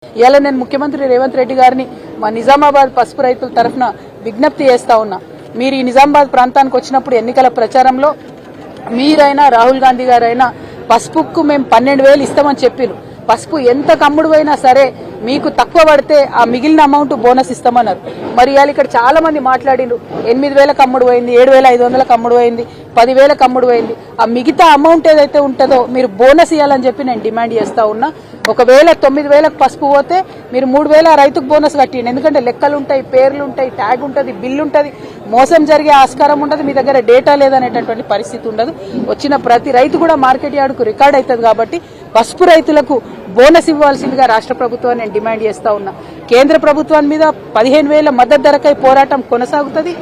ఇవాళ నేను ముఖ్యమంత్రి రేవంత్ రెడ్డి గారిని మా నిజామాబాద్ పసుపు రైతుల తరఫున విజ్ఞప్తి చేస్తా ఉన్నా. మీరు ఈ నిజామాబాద్ ప్రాంతానికి వచ్చినప్పుడు ఎన్నికల ప్రచారంలో మీరైనా రాహుల్ గాంధీ గారైనా పసుపుకు మేము 12,000 ఇస్తామని చెప్పారు. పసుపు ఎంత కమ్ముడు అయినా సరే మీకు తక్కువ పడితే ఆ మిగిలిన అమౌంట్ బోనస్ ఇస్తామన్నారు. మరి ఇవాళ ఇక్కడ చాలా మంది మాట్లాడిండ్రు 8,000 కమ్ముడు పోయింది, 7,500 కమ్ముడు పోయింది, 10,000 కమ్ముడు పోయింది. ఆ మిగతా అమౌంట్ ఏదైతే ఉంటుందో మీరు బోనస్ ఇవ్వాలని చెప్పి నేను డిమాండ్ చేస్తా ఉన్నా. ఒకవేళ 9,000 పసుపు పోతే మీరు 3,000 రైతుకు బోనస్ కట్టిండి. ఎందుకంటే లెక్కలు ఉంటాయి, పేర్లు ఉంటాయి, ట్యాగ్ ఉంటుంది, బిల్లు ఉంటుంది, మోసం జరిగే ఆస్కారం ఉండదు, మీ దగ్గర డేటా లేదనేటటువంటి పరిస్థితి ఉండదు. వచ్చిన ప్రతి రైతు కూడా మార్కెట్ యార్డుకు రికార్డ్ అవుతుంది. కాబట్టి పసుపు రైతులకు బోనస్ ఇవ్వాల్సిందిగా రాష్ట్ర ప్రభుత్వాన్ని నేను డిమాండ్ చేస్తా ఉన్నా. కేంద్ర ప్రభుత్వం మీద 15,000 మద్దతు ధరకై పోరాటం కొనసాగుతుంది.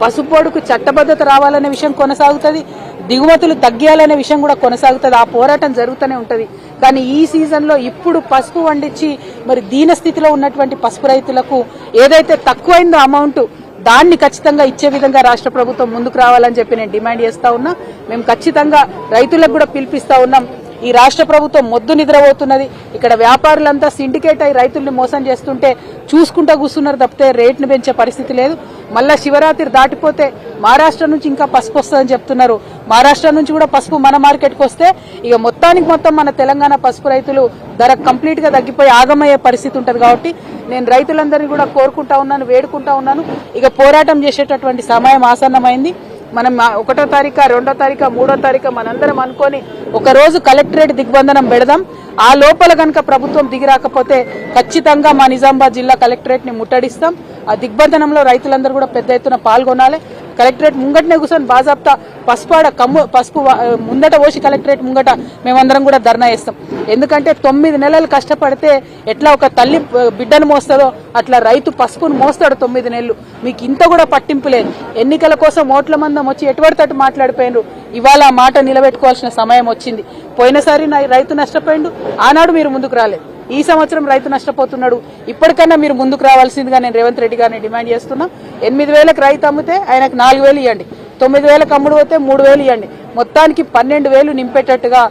పసుపు బోర్డుకు చట్టబద్ధత రావాలనే విషయం కొనసాగుతుంది. దిగుమతులు తగ్గాలనే విషయం కూడా కొనసాగుతుంది. ఆ పోరాటం జరుగుతూనే ఉంటుంది. కానీ ఈ సీజన్లో ఇప్పుడు పసుపు పండించి మరి దీన స్థితిలో ఉన్నటువంటి పసుపు రైతులకు ఏదైతే తక్కువైందో అమౌంట్ దాన్ని ఖచ్చితంగా ఇచ్చే విధంగా రాష్ట్ర ప్రభుత్వం ముందుకు రావాలని చెప్పి నేను డిమాండ్ చేస్తా ఉన్నా. మేము ఖచ్చితంగా రైతులకు కూడా పిలిపిస్తా ఉన్నాం. ఈ రాష్ట్ర ప్రభుత్వం మొద్దు నిద్రపోతున్నది. ఇక్కడ వ్యాపారులంతా సిండికేట్ అయి రైతుల్ని మోసం చేస్తుంటే చూసుకుంటా కూర్చున్నారు తప్పితే రేట్ను పెంచే పరిస్థితి లేదు. మళ్ళా శివరాత్రి దాటిపోతే మహారాష్ట్ర నుంచి ఇంకా పసుపు వస్తుందని చెప్తున్నారు. మహారాష్ట్ర నుంచి కూడా పసుపు మన మార్కెట్కి వస్తే ఇక మొత్తానికి మొత్తం మన తెలంగాణ పసుపు రైతులు ధర కంప్లీట్ గా తగ్గిపోయి ఆగమయ్యే పరిస్థితి ఉంటుంది. కాబట్టి నేను రైతులందరినీ కూడా కోరుకుంటా ఉన్నాను, వేడుకుంటా ఉన్నాను. ఇక పోరాటం చేసేటటువంటి సమయం ఆసన్నమైంది. మనం 1వ తారీఖు, 2వ తారీఖు, 3వ తారీఖు మనందరం అనుకొని ఒక రోజు కలెక్టరేట్ దిగ్బంధనం పెడదాం. ఆ లోపల కనుక ప్రభుత్వం దిగి రాకపోతే ఖచ్చితంగా మా నిజామాబాద్ జిల్లా కలెక్టరేట్ ని ముట్టడిస్తాం. ఆ దిగ్బంధనంలో రైతులందరూ కూడా పెద్ద ఎత్తున పాల్గొనాలి. కలెక్టరేట్ ముంగటనే కూర్చొని బాజాప్తా పసుపు ముందట పోసి కలెక్టరేట్ ముంగట మేమందరం కూడా ధర్నా చేస్తాం. ఎందుకంటే 9 నెలలు కష్టపడితే ఎట్లా ఒక తల్లి బిడ్డను మోస్తుందో అట్లా రైతు పసుపును మోస్తాడు 9 నెలలు. మీకు ఇంత కూడా పట్టింపు లేదు. ఎన్నికల కోసం ఓట్ల మందం వచ్చి ఎటువడితట్టు మాట్లాడిపోయినారు. ఇవాళ ఆ మాట నిలబెట్టుకోవాల్సిన సమయం వచ్చింది. పోయినసారి రైతు నష్టపోయిండు, ఆనాడు మీరు ముందుకు రాలేదు. ఈ సంవత్సరం రైతు నష్టపోతున్నాడు. ఇప్పటికన్నా మీరు ముందుకు రావాల్సిందిగా నేను రేవంత్ రెడ్డి గారిని డిమాండ్ చేస్తున్నా. 8,000 రైతు అమ్మితే ఆయనకు 4,000 ఇవ్వండి, 9,000 అమ్ముడు పోతే 3,000 ఇవ్వండి. మొత్తానికి 12,000 నింపేటట్టుగా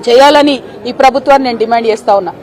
చేయాలని ఈ ప్రభుత్వాన్ని నేను డిమాండ్ చేస్తా ఉన్నా.